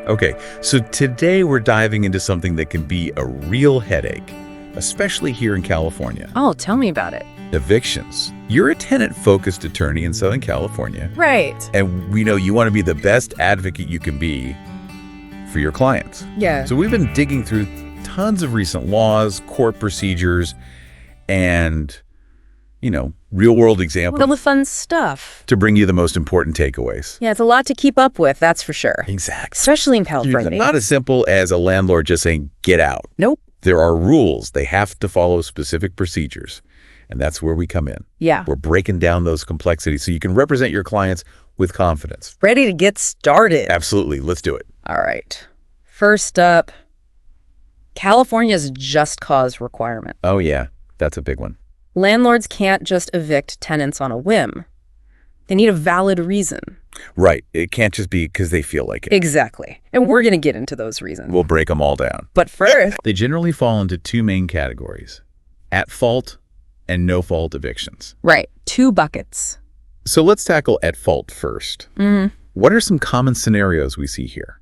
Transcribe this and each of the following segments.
Okay, so today we're diving into something that can be a real headache, especially here in California. Oh, tell me about it. Evictions. You're a tenant-focused attorney in Southern California. Right. And we know you want to be the best advocate you can be for your clients. Yeah. So we've been digging through tons of recent laws, court procedures, and, real-world examples All the fun stuff. to bring you the most important takeaways. Yeah, it's a lot to keep up with, that's for sure. Exactly. Especially in It's California. not as simple as a landlord just saying, get out. Nope. There are rules. They have to follow specific procedures. And that's where we come in. Yeah. We're breaking down those complexities so you can represent your clients with confidence. Ready to get started. Absolutely. Let's do it. All right. First up, California's just cause requirement. Oh, yeah. That's a big one. Landlords can't just evict tenants on a whim. They need a valid reason. Right. It can't just be because they feel like it. Exactly. And we're going to get into those reasons. We'll break them all down. But first, They generally fall into two main categories: at fault and no fault evictions. right, 2 buckets. So let's tackle at fault first. What are some common scenarios we see here?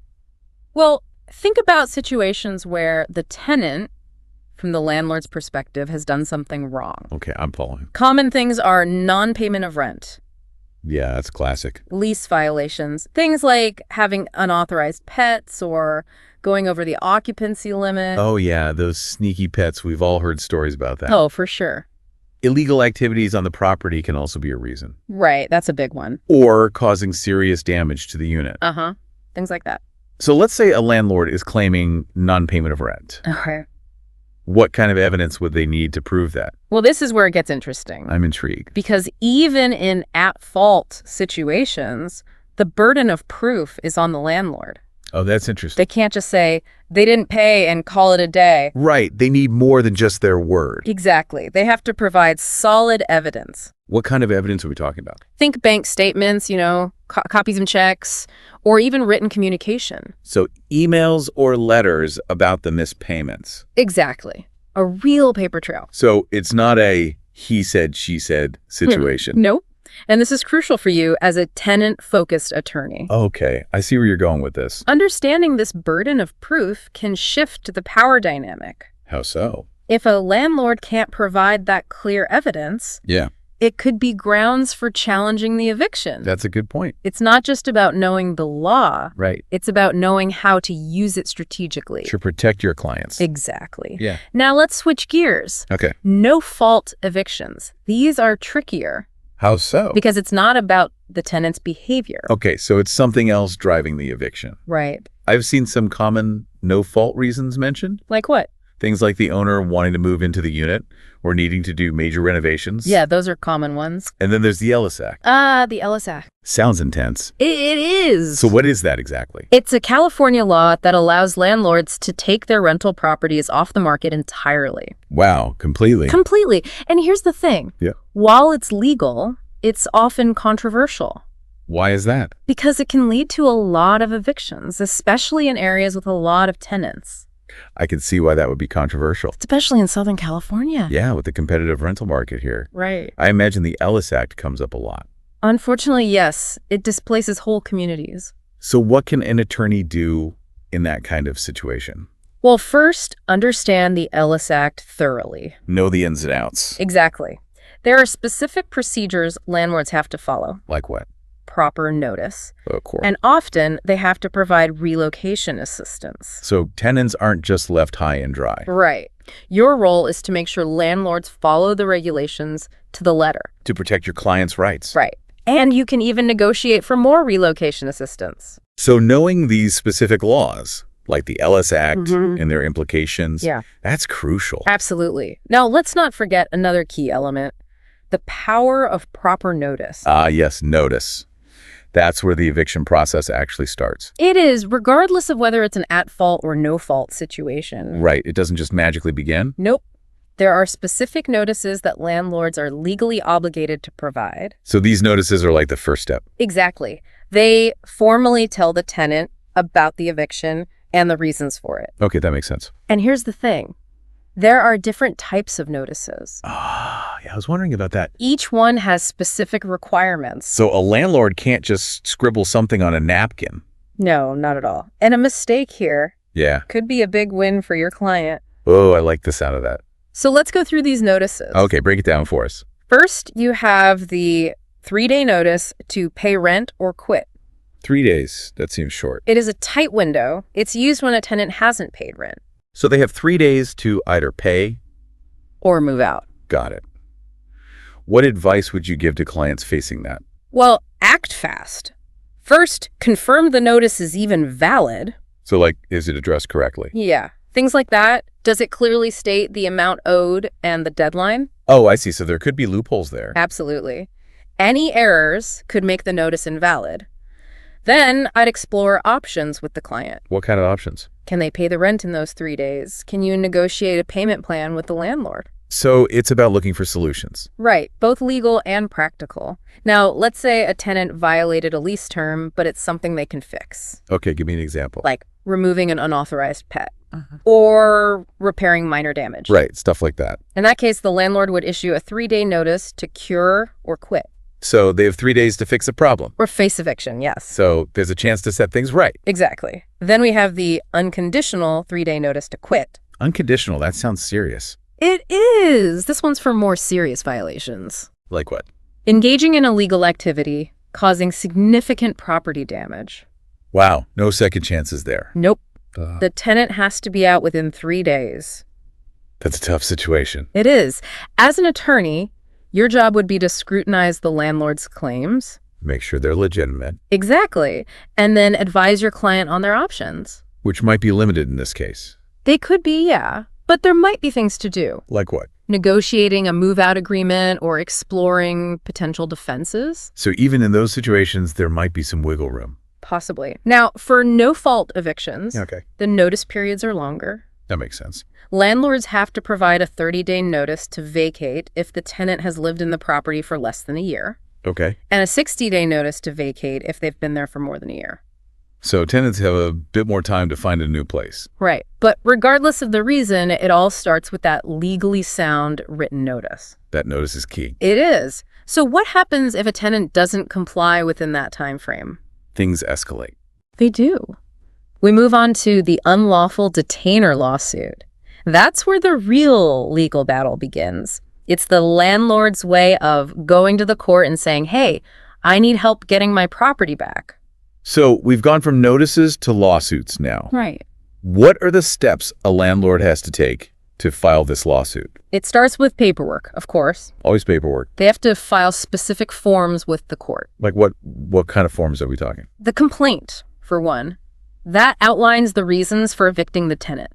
Well, think about situations where the tenant, from the landlord's perspective, has done something wrong. Okay, I'm following. Common things are non-payment of rent, Yeah, that's classic. lease violations, things like having unauthorized pets or going over the occupancy limit. Oh, yeah, those sneaky pets. We've all heard stories about that. Oh, for sure. Illegal activities on the property can also be a reason. Right, that's a big one. Or causing serious damage to the unit. Uh-huh, things like that. So let's say a landlord is claiming non-payment of rent. Okay. What kind of evidence would they need to prove that? Well, this is where it gets interesting. I'm intrigued. Because even in at-fault situations, the burden of proof is on the landlord. Oh, that's interesting. They can't just say, they didn't pay and call it a day. Right. They need more than just their word. Exactly. They have to provide solid evidence. What kind of evidence are we talking about? Think bank statements, copies and checks, or even written communication. So emails or letters about the missed payments. Exactly. A real paper trail. So it's not a he said, she said situation. Nope. And this is crucial for you as a tenant-focused attorney. Okay, I see where you're going with this. Understanding this burden of proof can shift the power dynamic. How so? If a landlord can't provide that clear evidence, Yeah, it could be grounds for challenging the eviction. that's a good point. It's not just about knowing the law. Right. It's about knowing how to use it strategically. To protect your clients. Exactly. Yeah. Now let's switch gears. Okay. No-fault evictions. These are trickier How so? because it's not about the tenant's behavior. Okay, so it's something else driving the eviction. Right. I've seen some common no-fault reasons mentioned. Like what? Things like the owner wanting to move into the unit or needing to do major renovations. Yeah, those are common ones. And then there's the Ellis Act. The Ellis Act. Sounds intense. It is. So what is that exactly? It's a California law that allows landlords to take their rental properties off the market entirely. Wow, completely. Completely. And here's the thing. Yeah. While it's legal, it's often controversial Why is that? because it can lead to a lot of evictions, especially in areas with a lot of tenants, I can see why that would be controversial. especially in Southern California. Yeah, with the competitive rental market here. Right. I imagine the Ellis Act comes up a lot. Unfortunately, yes, it displaces whole communities. So what can an attorney do in that kind of situation? Well, first, understand the Ellis Act thoroughly. Know the ins and outs. Exactly. There are specific procedures landlords have to follow. Like what? Proper notice. Of course. And often, they have to provide relocation assistance. So tenants aren't just left high and dry. Right. Your role is to make sure landlords follow the regulations to the letter. To protect your client's rights. Right. And you can even negotiate for more relocation assistance. So knowing these specific laws, like the Ellis Act and their implications, Yeah. that's crucial. Absolutely. Now, let's not forget another key element, the power of proper notice. Yes, notice. That's where the eviction process actually starts. It is, regardless of whether it's an at-fault or no-fault situation. Right. It doesn't just magically begin. Nope. There are specific notices that landlords are legally obligated to provide. So these notices are like the first step. Exactly. They formally tell the tenant about the eviction and the reasons for it. Okay, that makes sense. And here's the thing. There are different types of notices. Yeah, I was wondering about that. Each one has specific requirements. So a landlord can't just scribble something on a napkin. No, not at all. And a mistake here Yeah. could be a big win for your client. Oh, I like the sound of that. So let's go through these notices. Okay, break it down for us. First, you have the 3-day notice to pay rent or quit. 3 days. That seems short. It is a tight window. It's used when a tenant hasn't paid rent So they have 3 days to either pay. or move out. Got it. What advice would you give to clients facing that? Well, act fast. First, confirm the notice is even valid. So, like, is it addressed correctly? Yeah, things like that. Does it clearly state the amount owed and the deadline? Oh, I see. So there could be loopholes there. Absolutely. Any errors could make the notice invalid. Then I'd explore options with the client. What kind of options? Can they pay the rent in those 3 days? Can you negotiate a payment plan with the landlord? So it's about looking for solutions. Right, both legal and practical. Now, let's say a tenant violated a lease term, but it's something they can fix, Okay, give me an example. like removing an unauthorized pet or repairing minor damage. Right, stuff like that. In that case, the landlord would issue a 3-day notice to cure or quit. So they have 3 days to fix a problem. Or face eviction, yes. So there's a chance to set things right. Exactly. Then we have the unconditional 3-day notice to quit. Unconditional, that sounds serious. It is. This one's for more serious violations. Like what? Engaging in illegal activity, causing significant property damage. Wow, no second chances there. Nope. The tenant has to be out within 3 days. That's a tough situation. It is. As an attorney, your job would be to scrutinize the landlord's claims. Make sure they're legitimate, Exactly. And then advise your client on their options. which might be limited in this case. They could be, yeah. But there might be things to do. Like what? Negotiating a move-out agreement or exploring potential defenses. So even in those situations, there might be some wiggle room. Possibly. Now, for no-fault evictions, Okay, the notice periods are longer. that makes sense. Landlords have to provide a 30-day notice to vacate if the tenant has lived in the property for less than a year, Okay. and a 60-day notice to vacate if they've been there for more than a year. So tenants have a bit more time to find a new place. Right. But regardless of the reason, it all starts with that legally sound written notice. That notice is key. It is. So what happens if a tenant doesn't comply within that time frame? Things escalate. They do. We move on to the unlawful detainer lawsuit. That's where the real legal battle begins. It's the landlord's way of going to the court and saying, hey, I need help getting my property back. So we've gone from notices to lawsuits now. Right. What are the steps a landlord has to take to file this lawsuit? It starts with paperwork, of course. Always paperwork. They have to file specific forms with the court. Like what kind of forms are we talking? The complaint, for one, that outlines the reasons for evicting the tenant.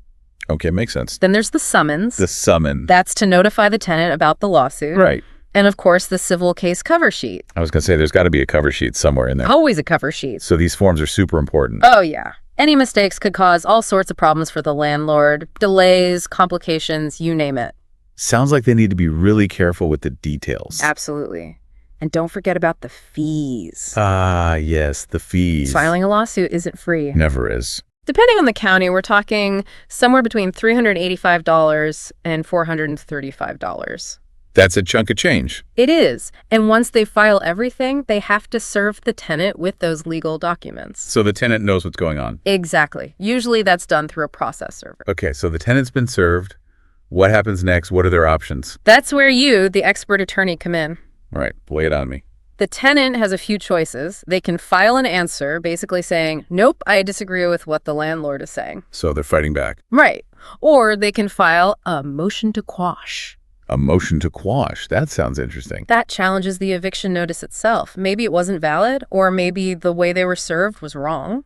Okay, makes sense. Then there's the summons. The summon. That's to notify the tenant about the lawsuit. Right. And of course, the civil case cover sheet. I was going to say there's got to be a cover sheet somewhere in there. Always a cover sheet. So these forms are super important. Oh, yeah. Any mistakes could cause all sorts of problems for the landlord. Delays, complications, you name it. Sounds like they need to be really careful with the details. Absolutely. And don't forget about the fees. Ah, yes, the fees. Filing a lawsuit isn't free. Never is. Depending on the county, we're talking somewhere between $385 and $435. That's a chunk of change. It is. And once they file everything, they have to serve the tenant with those legal documents. So the tenant knows what's going on. Exactly. Usually that's done through a process server. Okay, so the tenant's been served. What happens next? What are their options? That's where you, the expert attorney, come in. All right, lay it on me. The tenant has a few choices. They can file an answer basically saying, nope, I disagree with what the landlord is saying. So they're fighting back. Right. Or they can file a motion to quash. A motion to quash. That sounds interesting. That challenges the eviction notice itself. Maybe it wasn't valid, or maybe the way they were served was wrong.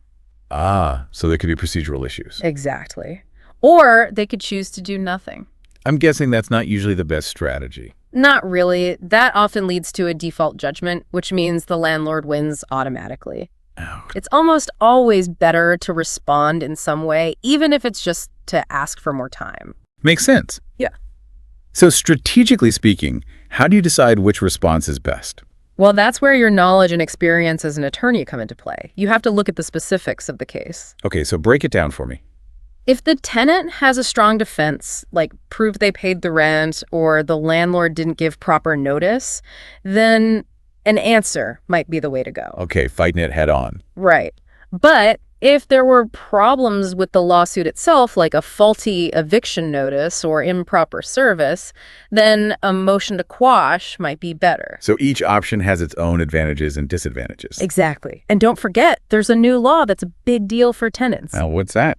Ah, so there could be procedural issues. Exactly. Or they could choose to do nothing. I'm guessing that's not usually the best strategy. Not really. That often leads to a default judgment, which means the landlord wins automatically. Ouch. It's almost always better to respond in some way, even if it's just to ask for more time. Makes sense. Yeah. So strategically speaking, how do you decide which response is best? Well, that's where your knowledge and experience as an attorney come into play. You have to look at the specifics of the case. Okay, so break it down for me. If the tenant has a strong defense, like prove they paid the rent or the landlord didn't give proper notice, then an answer might be the way to go. Okay, fighting it head on. Right. But If there were problems with the lawsuit itself, like a faulty eviction notice or improper service, then a motion to quash might be better. So each option has its own advantages and disadvantages. Exactly. And don't forget, there's a new law that's a big deal for tenants. Now, what's that?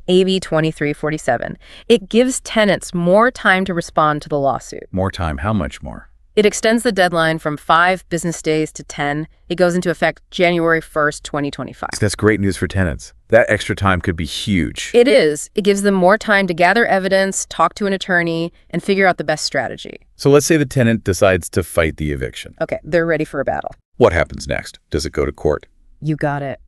AB 2347. It gives tenants more time to respond to the lawsuit. More time. How much more? It extends the deadline from 5 business days to 10. It goes into effect January 1st, 2025. That's great news for tenants. That extra time could be huge. It is. It gives them more time to gather evidence, talk to an attorney, and figure out the best strategy. So let's say the tenant decides to fight the eviction. Okay, they're ready for a battle. What happens next? Does it go to court? You got it.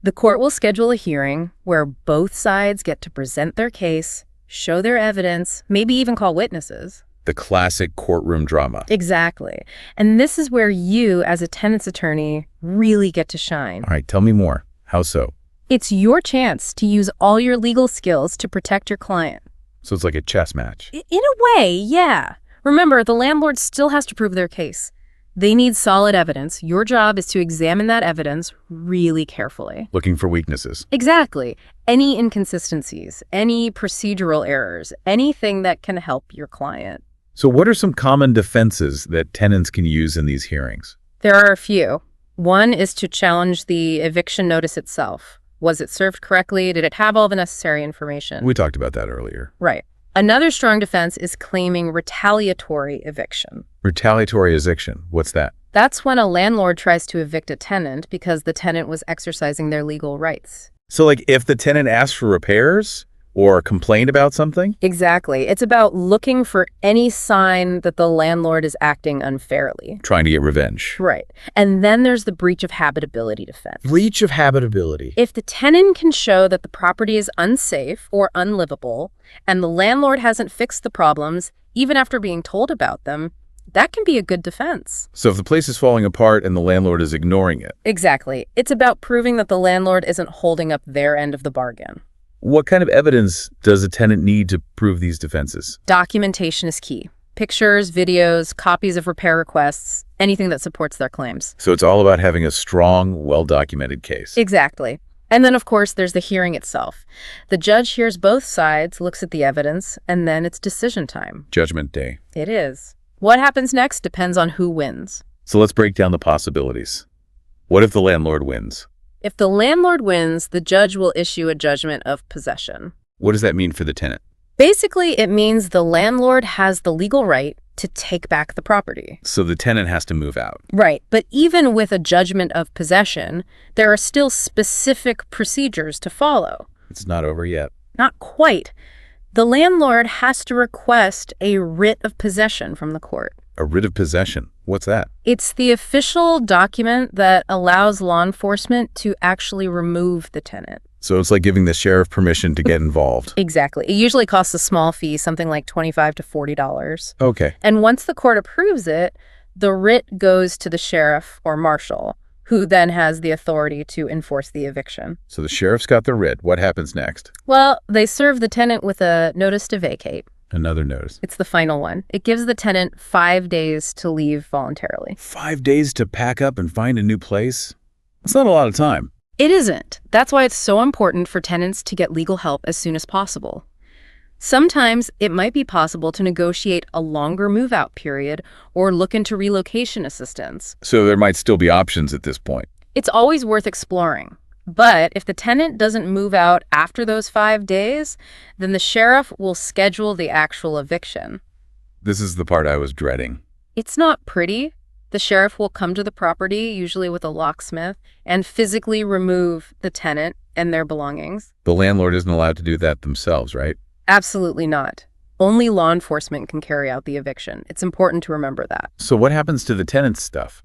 The court will schedule a hearing where both sides get to present their case, show their evidence, maybe even call witnesses. The classic courtroom drama. Exactly. And this is where you, as a tenant's attorney, really get to shine. All right, tell me more. How so? It's your chance to use all your legal skills to protect your client. So it's like a chess match. In a way, yeah. Remember, the landlord still has to prove their case. They need solid evidence. Your job is to examine that evidence really carefully. Looking for weaknesses. Exactly. Any inconsistencies, any procedural errors, anything that can help your client. So what are some common defenses that tenants can use in these hearings? There are a few. One is to challenge the eviction notice itself. Was it served correctly? Did it have all the necessary information? We talked about that earlier. Right. Another strong defense is claiming retaliatory eviction. Retaliatory eviction. What's that? That's when a landlord tries to evict a tenant because the tenant was exercising their legal rights. So like if the tenant asks for repairs or complained about something? Exactly. It's about looking for any sign that the landlord is acting unfairly. Trying to get revenge. Right. And then there's the breach of habitability defense. Breach of habitability. If the tenant can show that the property is unsafe or unlivable, and the landlord hasn't fixed the problems, even after being told about them, that can be a good defense. So if the place is falling apart and the landlord is ignoring it. Exactly. It's about proving that the landlord isn't holding up their end of the bargain. What kind of evidence does a tenant need to prove these defenses? Documentation is key. Pictures, videos, copies of repair requests, anything that supports their claims. So it's all about having a strong, well-documented case. Exactly. And then, of course, there's the hearing itself. The judge hears both sides, looks at the evidence, and then it's decision time. Judgment day. It is. What happens next depends on who wins. So let's break down the possibilities. What if the landlord wins? If the landlord wins, the judge will issue a judgment of possession. What does that mean for the tenant? Basically, it means the landlord has the legal right to take back the property. So the tenant has to move out. Right. But even with a judgment of possession, there are still specific procedures to follow. It's not over yet. Not quite. The landlord has to request a writ of possession from the court. A writ of possession. What's that? It's the official document that allows law enforcement to actually remove the tenant. So it's like giving the sheriff permission to get involved. Exactly. It usually costs a small fee, something like $25 to $40. Okay. And once the court approves it, the writ goes to the sheriff or marshal, who then has the authority to enforce the eviction. So the sheriff's got the writ. What happens next? Well, they serve the tenant with a notice to vacate. Another notice. It's the final one. It gives the tenant 5 days to leave voluntarily. 5 days to pack up and find a new place? That's not a lot of time. It isn't. That's why it's so important for tenants to get legal help as soon as possible. Sometimes it might be possible to negotiate a longer move-out period or look into relocation assistance. So there might still be options at this point. It's always worth exploring. But if the tenant doesn't move out after those 5 days, then the sheriff will schedule the actual eviction. This is the part I was dreading. It's not pretty. The sheriff will come to the property, usually with a locksmith, and physically remove the tenant and their belongings. The landlord isn't allowed to do that themselves, right? Absolutely not. Only law enforcement can carry out the eviction. It's important to remember that. So what happens to the tenant's stuff?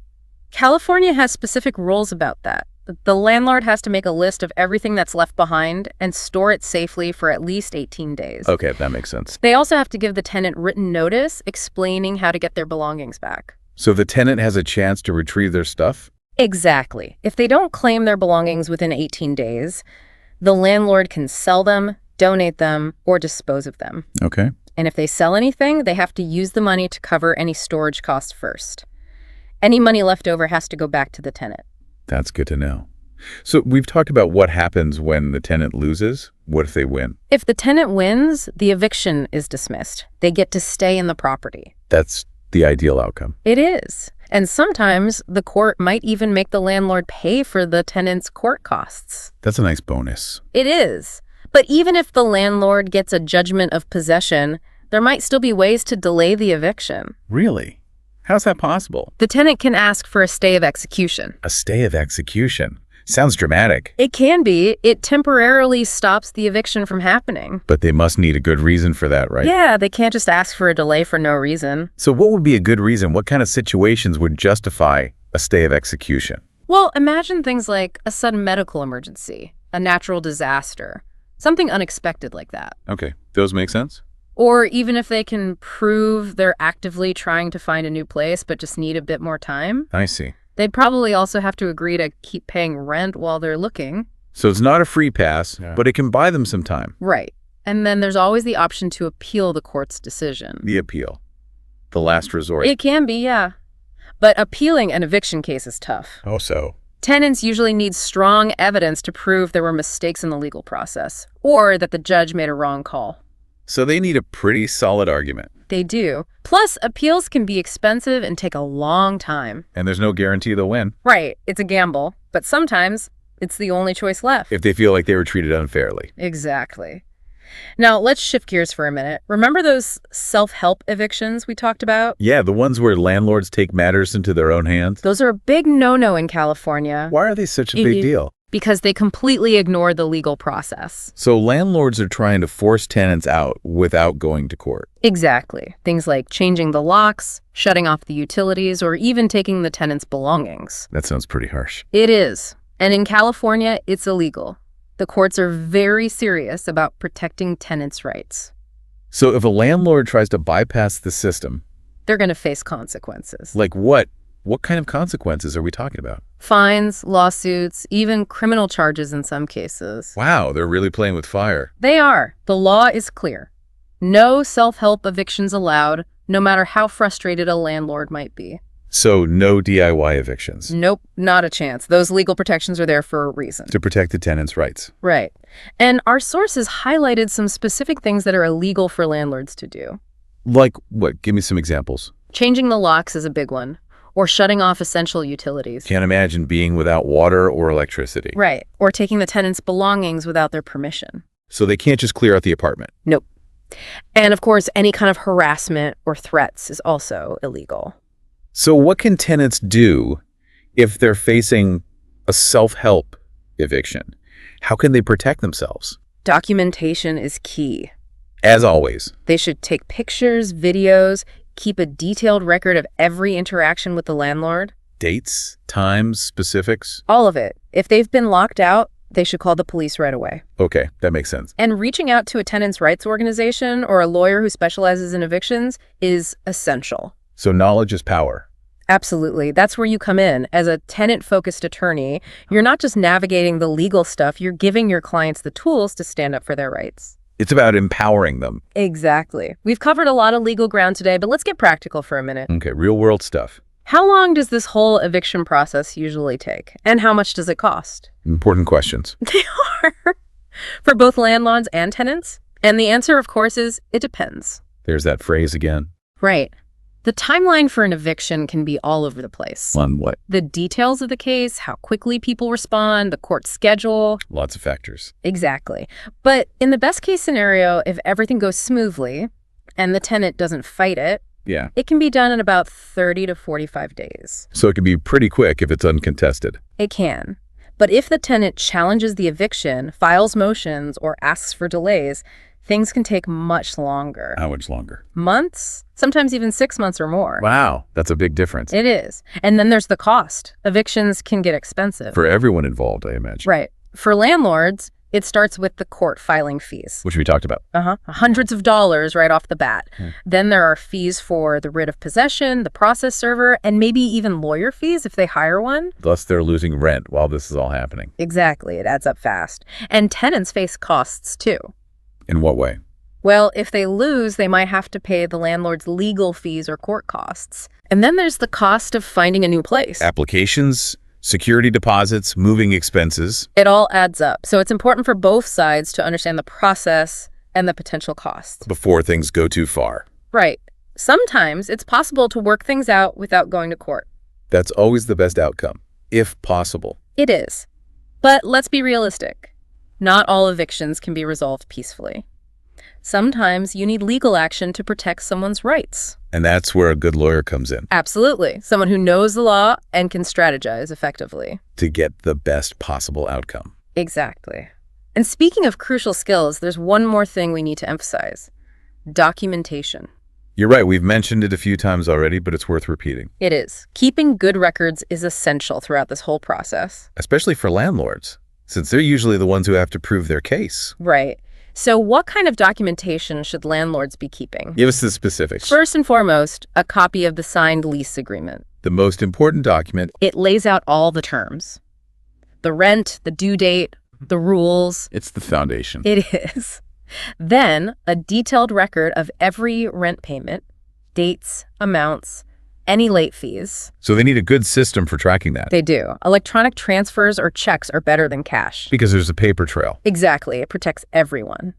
California has specific rules about that. The landlord has to make a list of everything that's left behind and store it safely for at least 18 days. Okay, that makes sense. They also have to give the tenant written notice explaining how to get their belongings back. So the tenant has a chance to retrieve their stuff? Exactly. If they don't claim their belongings within 18 days, the landlord can sell them, donate them, or dispose of them. Okay. And if they sell anything, they have to use the money to cover any storage costs first. Any money left over has to go back to the tenant. That's good to know. So we've talked about what happens when the tenant loses. What if they win? If the tenant wins, the eviction is dismissed. They get to stay in the property. That's the ideal outcome. It is. And sometimes the court might even make the landlord pay for the tenant's court costs. That's a nice bonus. It is. But even if the landlord gets a judgment of possession, there might still be ways to delay the eviction. Really? How's that possible? The tenant can ask for a stay of execution. A stay of execution. Sounds dramatic. It can be. It temporarily stops the eviction from happening. But they must need a good reason for that, right? Yeah, they can't just ask for a delay for no reason. So what would be a good reason? What kind of situations would justify a stay of execution? Well, imagine things like a sudden medical emergency, a natural disaster, something unexpected like that. Okay, those make sense? Or even if they can prove they're actively trying to find a new place but just need a bit more time. I see. They'd probably also have to agree to keep paying rent while they're looking. So it's not a free pass, but it can buy them some time. Right. And then there's always the option to appeal the court's decision. The appeal. The last resort. It can be, yeah. But appealing an eviction case is tough. Oh, so? Tenants usually need strong evidence to prove there were mistakes in the legal process, or that the judge made a wrong call. So they need a pretty solid argument. They do. Plus, appeals can be expensive and take a long time. And there's no guarantee they'll win. Right. It's a gamble. But sometimes it's the only choice left. If they feel like they were treated unfairly. Exactly. Now, let's shift gears for a minute. Remember those self-help evictions we talked about? Yeah, the ones where landlords take matters into their own hands. Those are a big no-no in California. Why are they such a big deal? Because they completely ignore the legal process. So landlords are trying to force tenants out without going to court. Exactly. Things like changing the locks, shutting off the utilities, or even taking the tenant's belongings. That sounds pretty harsh. It is. And in California, it's illegal. The courts are very serious about protecting tenants' rights. So if a landlord tries to bypass the system, they're going to face consequences. Like what? What kind of consequences are we talking about? Fines, lawsuits, even criminal charges in some cases. Wow, they're really playing with fire. They are. The law is clear. No self-help evictions allowed, no matter how frustrated a landlord might be. So no DIY evictions. Nope, not a chance. Those legal protections are there for a reason. To protect the tenant's rights. Right. And our sources highlighted some specific things that are illegal for landlords to do. Like what? Give me some examples. Changing the locks is a big one. Or shutting off essential utilities. Can't imagine being without water or electricity. Right. Or taking the tenant's belongings without their permission. So they can't just clear out the apartment. Nope. And of course, any kind of harassment or threats is also illegal. So what can tenants do if they're facing a self-help eviction? How can they protect themselves? Documentation is key. As always. They should take pictures, videos, keep a detailed record of every interaction with the landlord. Dates, times, specifics? All of it. If they've been locked out, they should call the police right away. Okay, that makes sense. And reaching out to a tenants' rights organization or a lawyer who specializes in evictions is essential. So knowledge is power. Absolutely. That's where you come in. As a tenant-focused attorney, you're not just navigating the legal stuff, you're giving your clients the tools to stand up for their rights. It's about empowering them. Exactly. We've covered a lot of legal ground today, but let's get practical for a minute. Okay, real-world stuff. How long does this whole eviction process usually take? And how much does it cost? Important questions. They are. For both landlords and tenants. And the answer, of course, is it depends. There's that phrase again. Right. The timeline for an eviction can be all over the place. On what? The details of the case, how quickly people respond, the court schedule. Lots of factors. Exactly. But in the best case scenario, if everything goes smoothly and the tenant doesn't fight it, it can be done in about 30 to 45 days. So it can be pretty quick if it's uncontested. It can. But if the tenant challenges the eviction, files motions, or asks for delays, things can take much longer. How much longer? Months, sometimes even 6 months or more. Wow, that's a big difference. It is. And then there's the cost. Evictions can get expensive. For everyone involved, I imagine. Right. For landlords, it starts with the court filing fees. Which we talked about. Hundreds of dollars right off the bat. Then there are fees for the writ of possession, the process server, and maybe even lawyer fees if they hire one. Thus, they're losing rent while this is all happening. Exactly. It adds up fast. And tenants face costs too. In what way? Well, if they lose, they might have to pay the landlord's legal fees or court costs. And then there's the cost of finding a new place. Applications, Security deposits, moving expenses. It all adds up. So it's important for both sides to understand the process and the potential costs. Before things go too far. Right. Sometimes it's possible to work things out without going to court. That's always the best outcome, if possible. It is. But let's be realistic. Not all evictions can be resolved peacefully. Sometimes you need legal action to protect someone's rights. And that's where a good lawyer comes in. Absolutely. Someone who knows the law and can strategize effectively. To get the best possible outcome. Exactly. And speaking of crucial skills, there's one more thing we need to emphasize. Documentation. You're right, we've mentioned it a few times already, but it's worth repeating. It is. Keeping good records is essential throughout this whole process. Especially for landlords, since they're usually the ones who have to prove their case. Right. So what kind of documentation should landlords be keeping? Give us the specifics. First and foremost, a copy of the signed lease agreement. The most important document. It lays out all the terms. The rent, the due date, the rules. It's the foundation. It is. Then, a detailed record of every rent payment, dates, amounts, any late fees. So they need a good system for tracking that. They do. Electronic transfers or checks are better than cash. Because there's a paper trail. Exactly. It protects everyone.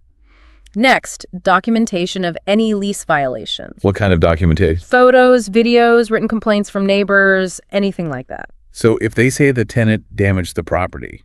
Next, documentation of any lease violations. What kind of documentation? Photos, videos, written complaints from neighbors, anything like that. So if they say the tenant damaged the property,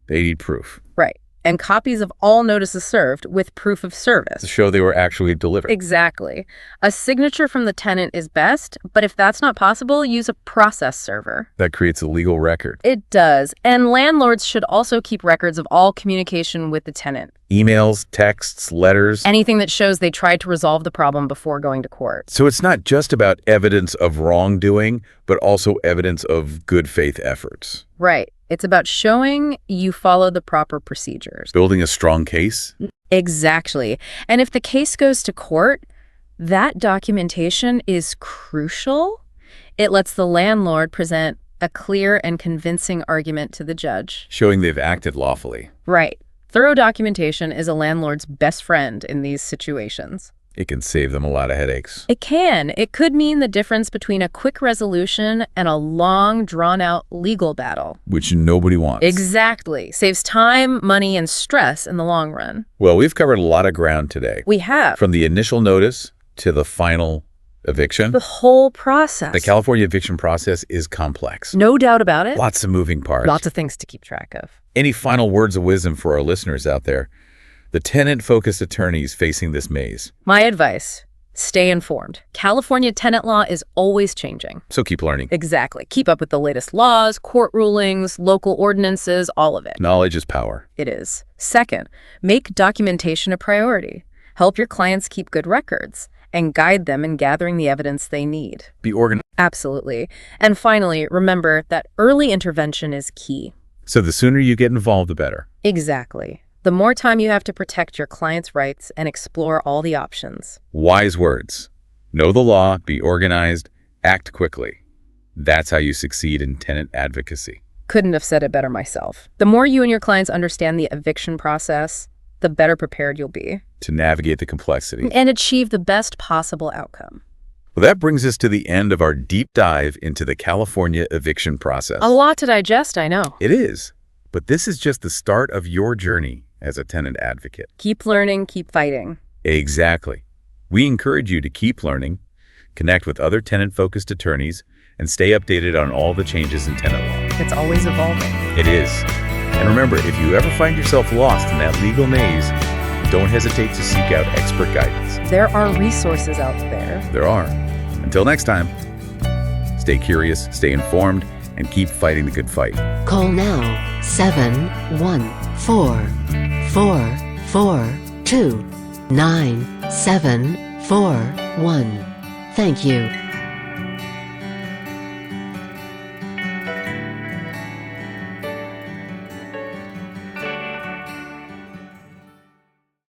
they need proof. Right. And copies of all notices served with proof of service. To show they were actually delivered. Exactly. A signature from the tenant is best, but if that's not possible, use a process server. That creates a legal record. It does. And landlords should also keep records of all communication with the tenant. Emails, texts, letters. Anything that shows they tried to resolve the problem before going to court. So it's not just about evidence of wrongdoing, but also evidence of good faith efforts. Right. It's about showing you follow the proper procedures. Building a strong case? Exactly. And if the case goes to court, that documentation is crucial. It lets the landlord present a clear and convincing argument to the judge. Showing they've acted lawfully. Right. Thorough documentation is a landlord's best friend in these situations. It can save them a lot of headaches. It can. It could mean the difference between a quick resolution and a long, drawn-out legal battle. Which nobody wants. Exactly. Saves time, money, and stress in the long run. Well, we've covered a lot of ground today. We have. From the initial notice to the final eviction. The whole process. The California eviction process is complex. No doubt about it. Lots of moving parts. Lots of things to keep track of. Any final words of wisdom for our listeners out there? The tenant-focused attorneys facing this maze. My advice, stay informed. California tenant law is always changing. So keep learning. Exactly. Keep up with the latest laws, court rulings, local ordinances, all of it. Knowledge is power. It is. Second, make documentation a priority. Help your clients keep good records and guide them in gathering the evidence they need. Be organized. Absolutely. And finally, remember that early intervention is key. So the sooner you get involved, the better. Exactly. The more time you have to protect your client's rights and explore all the options. Wise words. Know the law, be organized, act quickly. That's how you succeed in tenant advocacy. Couldn't have said it better myself. The more you and your clients understand the eviction process, the better prepared you'll be. To navigate the complexity. And achieve the best possible outcome. Well, that brings us to the end of our deep dive into the California eviction process. A lot to digest, I know. It is. But this is just the start of your journey as a tenant advocate. Keep learning, keep fighting. Exactly. We encourage you to keep learning, connect with other tenant-focused attorneys, and stay updated on all the changes in tenant law. It's always evolving. It is. And remember, if you ever find yourself lost in that legal maze, don't hesitate to seek out expert guidance. There are resources out there. There are. Until next time, stay curious, stay informed, and keep fighting the good fight. Call now 714-442-9741. Thank you.